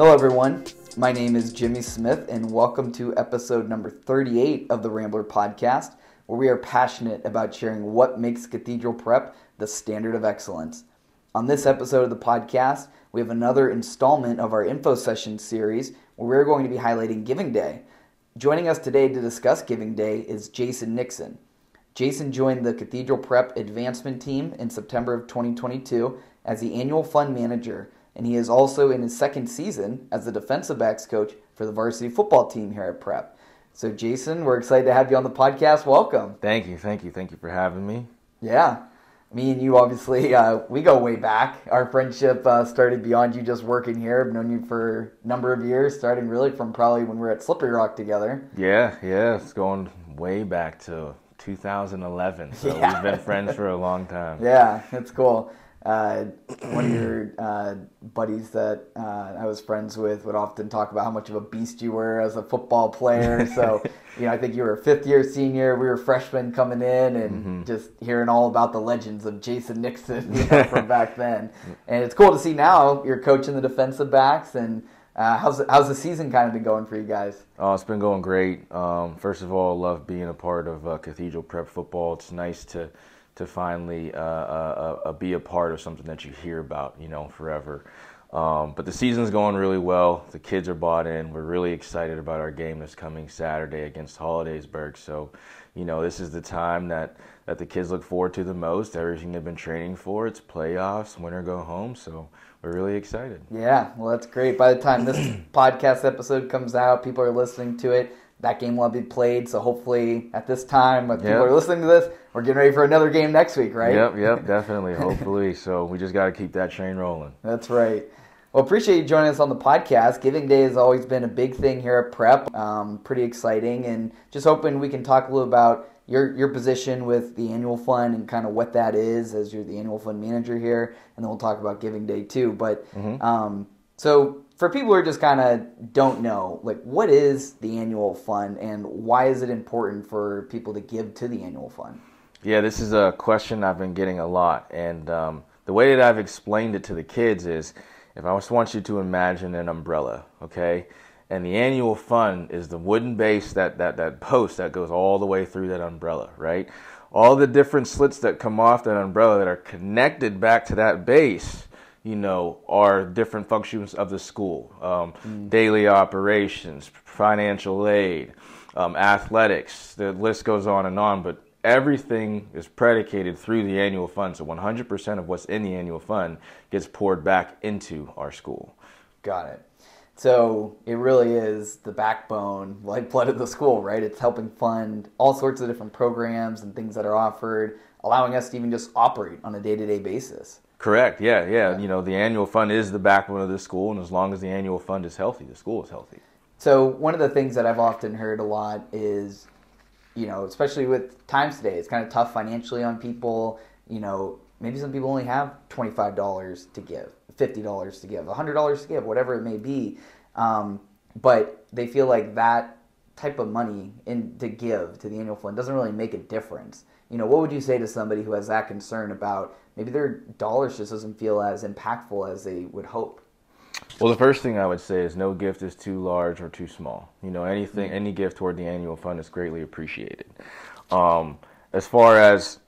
Hello everyone, my name is Jimmy Smith and welcome to episode number 38 of the Rambler podcast, where we are passionate about sharing what makes Cathedral Prep the standard of excellence. On this episode of the podcast, we have another installment of our info session series where we're going to be highlighting Giving Day. Joining us today to discuss Giving Day is Jayson Nickson. Jayson joined the Cathedral Prep advancement team in September of 2022 as the annual fund manager, and he is also in his second season as the defensive backs coach for the varsity football team here at Prep. So Jayson, we're excited to have you on the podcast. Welcome. Thank you for having me. Yeah. Me and you, obviously, we go way back. Our friendship started beyond you just working here. I've known you for a number of years, starting really from probably when we were at Slippery Rock together. Yeah, it's going way back to 2011, so We've been friends for a long time. Yeah, it's cool. One of your buddies that I was friends with would often talk about how much of a beast you were as a football player. So, I think you were a fifth-year senior. We were freshmen coming in and just hearing all about the legends of Jayson Nickson from back then. And it's cool to see now you're coaching the defensive backs. And how's the season kind of been going for you guys? Oh, it's been going great. First of all, I love being a part of Cathedral Prep football. It's nice to finally be a part of something that you hear about, forever. But the season's going really well. The kids are bought in. We're really excited about our game that's coming Saturday against Hollidaysburg. So, this is the time that the kids look forward to the most. Everything they've been training for. It's playoffs, win or go home. So we're really excited. Yeah, well, that's great. By the time this podcast episode comes out, people are listening to it. That game will be played, so hopefully at this time, when people are listening to this, we're getting ready for another game next week, right? Yep, definitely, hopefully. So we just got to keep that train rolling. That's right. Well, appreciate you joining us on the podcast. Giving Day has always been a big thing here at Prep, pretty exciting, and just hoping we can talk a little about your position with the annual fund and kind of what that is as you're the annual fund manager here, and then we'll talk about Giving Day too. But so for people who are just kind of don't know, like, what is the annual fund and why is it important for people to give to the annual fund? Yeah, this is a question I've been getting a lot. And the way that I've explained it to the kids is, if I just want you to imagine an umbrella, okay? And the annual fund is the wooden base, that post that goes all the way through that umbrella, right? All the different slits that come off that umbrella that are connected back to that base, are different functions of the school. Daily operations, financial aid, athletics, the list goes on, but everything is predicated through the annual fund. So 100% of what's in the annual fund gets poured back into our school. Got it. So it really is the backbone, lifeblood of the school, right? It's helping fund all sorts of different programs and things that are offered, allowing us to even just operate on a day-to-day basis. Correct. Yeah. The annual fund is the backbone of the school, and as long as the annual fund is healthy, the school is healthy. So one of the things that I've often heard a lot is, especially with times today, it's kind of tough financially on people. Maybe some people only have $25 to give, $50 to give, $100 to give, whatever it may be. But they feel like that type of money to give to the annual fund doesn't really make a difference. What would you say to somebody who has that concern about maybe their dollars just doesn't feel as impactful as they would hope? Well, the first thing I would say is no gift is too large or too small. Any gift toward the annual fund is greatly appreciated. As far as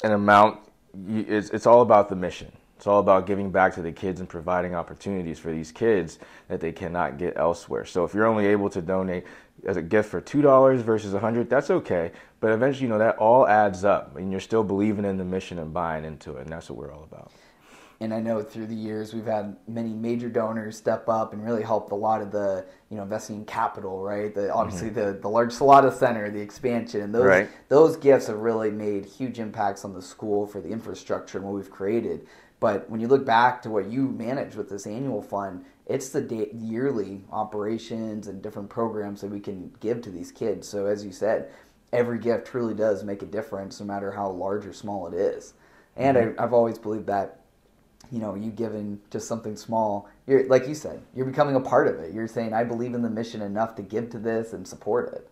an amount, it's all about the mission. It's all about giving back to the kids and providing opportunities for these kids that they cannot get elsewhere. So if you're only able to donate as a gift for $2 versus $100, that's okay. But eventually, that all adds up, and you're still believing in the mission and buying into it, and that's what we're all about. And I know through the years we've had many major donors step up and really helped a lot of the, investing in capital, right? Obviously the large Salata Center, the expansion, and those gifts have really made huge impacts on the school for the infrastructure and what we've created. But when you look back to what you manage with this annual fund, it's the yearly operations and different programs that we can give to these kids. So as you said, every gift truly does make a difference, no matter how large or small it is. And I've always believed that, you giving just something small, you're, like you said, you're becoming a part of it. You're saying, I believe in the mission enough to give to this and support it.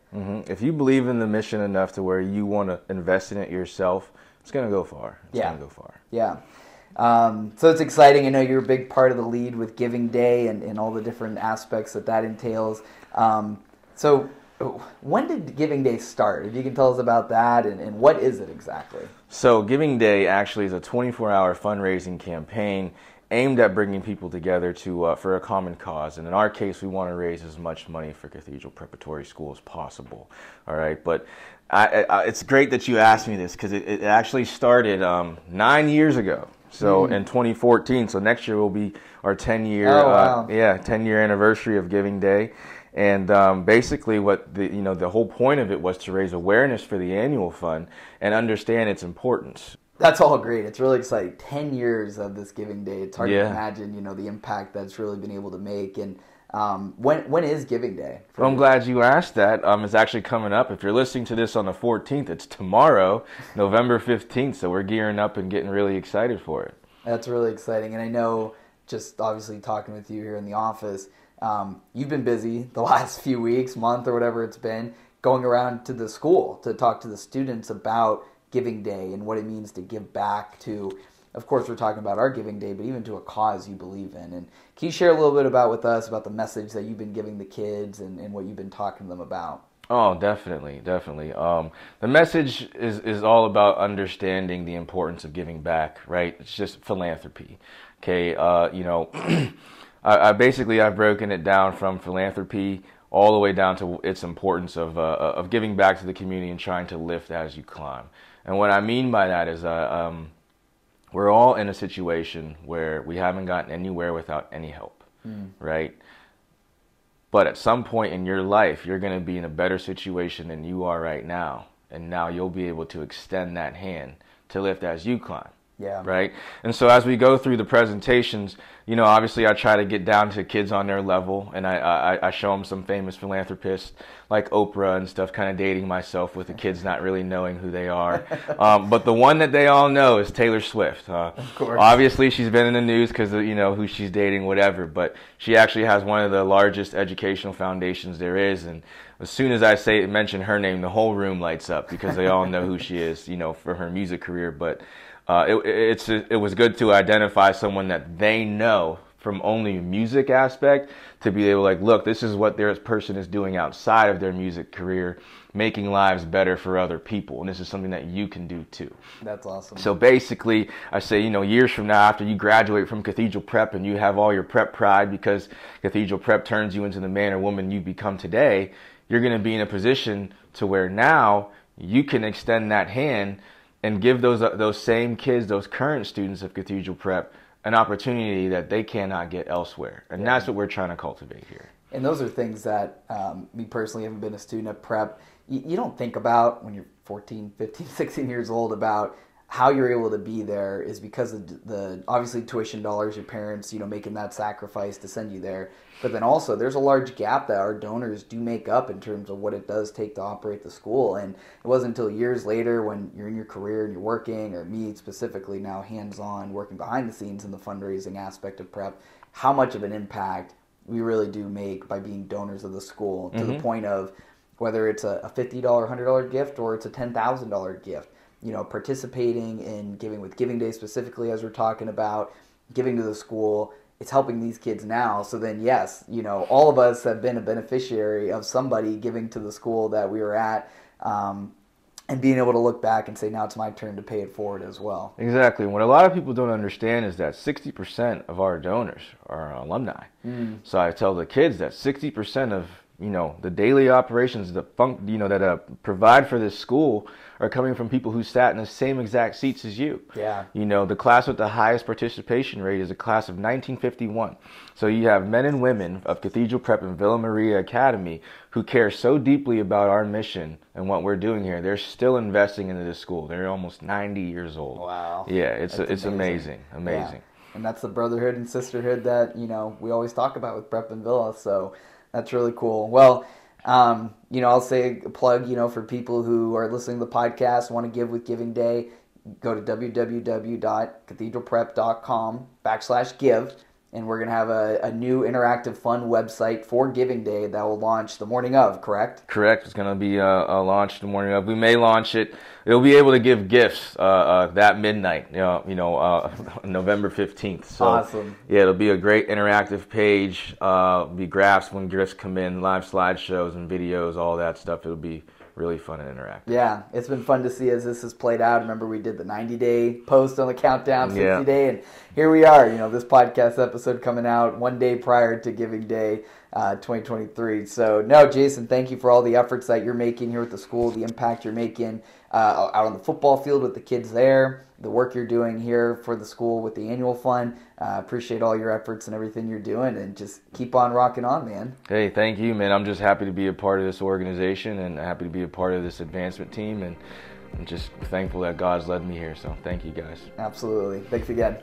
If you believe in the mission enough to where you want to invest in it yourself, it's going to go far. It's going to go far. Yeah. So it's exciting. I know you're a big part of the lead with Giving Day and all the different aspects that entails. So when did Giving Day start? If you can tell us about that, and what is it exactly? So Giving Day actually is a 24-hour fundraising campaign aimed at bringing people together for a common cause. And in our case, we want to raise as much money for Cathedral Preparatory School as possible. All right, but it's great that you asked me this, because it actually started 9 years ago. So in 2014, so next year will be our 10-year 10-year anniversary of Giving Day. And basically what the whole point of it was to raise awareness for the annual fund and understand its importance. That's all great. It's really exciting. 10 years of this Giving Day. It's hard to imagine, the impact that's really been able to make. And when is Giving Day? Well, I'm glad you asked that. It's actually coming up. If you're listening to this on the 14th, it's tomorrow, November 15th. So we're gearing up and getting really excited for it. That's really exciting. And I know, just obviously talking with you here in the office, you've been busy the last few weeks, month, or whatever it's been, going around to the school to talk to the students about Giving Day and what it means to give back to, of course, we're talking about our Giving Day, but even to a cause you believe in. And can you share a little bit with us about the message that you've been giving the kids and what you've been talking to them about? Oh, definitely. The message is all about understanding the importance of giving back, right? It's just philanthropy. Okay, I've broken it down from philanthropy all the way down to its importance of giving back to the community and trying to lift as you climb. And what I mean by that is we're all in a situation where we haven't gotten anywhere without any help, right? But at some point in your life, you're going to be in a better situation than you are right now. And now you'll be able to extend that hand to lift as you climb. Yeah. Right. And so as we go through the presentations, obviously I try to get down to kids on their level, and I show them some famous philanthropists like Oprah and stuff, kind of dating myself with the kids not really knowing who they are. But the one that they all know is Taylor Swift. Of course. Obviously she's been in the news because of, who she's dating, whatever. But she actually has one of the largest educational foundations there is. And as soon as I mention her name, the whole room lights up because they all know who she is, for her music career. But it was good to identify someone that they know from only a music aspect to be able to look, this is what their person is doing outside of their music career, making lives better for other people. And this is something that you can do too. That's awesome. So basically, I say, years from now, after you graduate from Cathedral Prep and you have all your prep pride because Cathedral Prep turns you into the man or woman you become today, you're going to be in a position to where now you can extend that hand and give those same kids, those current students of Cathedral Prep, an opportunity that they cannot get elsewhere. And that's what we're trying to cultivate here. And those are things that me personally, haven't been a student at prep, you don't think about when you're 14, 15, 16 years old about how you're able to be there is because of the obviously tuition dollars, your parents, making that sacrifice to send you there. But then also there's a large gap that our donors do make up in terms of what it does take to operate the school. And it wasn't until years later when you're in your career and you're working, or me specifically now hands-on working behind the scenes in the fundraising aspect of prep, how much of an impact we really do make by being donors of the school to the point of whether it's a $50, $100 gift or it's a $10,000 gift. Participating in giving with Giving Day specifically, as we're talking about, giving to the school, it's helping these kids now. So then, yes, all of us have been a beneficiary of somebody giving to the school that we were at, and being able to look back and say, now it's my turn to pay it forward as well. Exactly. What a lot of people don't understand is that 60% of our donors are alumni. So I tell the kids that 60% of the daily operations that provide for this school are coming from people who sat in the same exact seats as you. Yeah. The class with the highest participation rate is a class of 1951. So you have men and women of Cathedral Prep and Villa Maria Academy who care so deeply about our mission and what we're doing here. They're still investing into this school. They're almost 90 years old. Wow. Yeah, it's amazing. Yeah. And that's the brotherhood and sisterhood that, we always talk about with Prep and Villa. So that's really cool. Well, I'll say a plug, for people who are listening to the podcast, want to give with Giving Day, go to www.cathedralprep.com/give. and we're going to have a new interactive fun website for Giving Day that will launch the morning of, correct? Correct. It's going to be launched the morning of. We may launch it. It'll be able to give gifts that midnight, November 15th. So, awesome. Yeah, it'll be a great interactive page. Be graphs when gifts come in, live slideshows and videos, all that stuff. It'll be really fun and interactive. Yeah, it's been fun to see as this has played out. Remember, we did the 90-day post on the countdown, 60-day, and here we are. This podcast episode coming out one day prior to Giving Day 2023. So, no, Jayson, thank you for all the efforts that you're making here at the school, the impact you're making out on the football field with the kids there, the work you're doing here for the school with the annual fund. Appreciate all your efforts and everything you're doing, and just keep on rocking on, man. Hey, thank you, man. I'm just happy to be a part of this organization and happy to be a part of this advancement team, and I'm just thankful that God's led me here. So thank you, guys. Absolutely. Thanks again.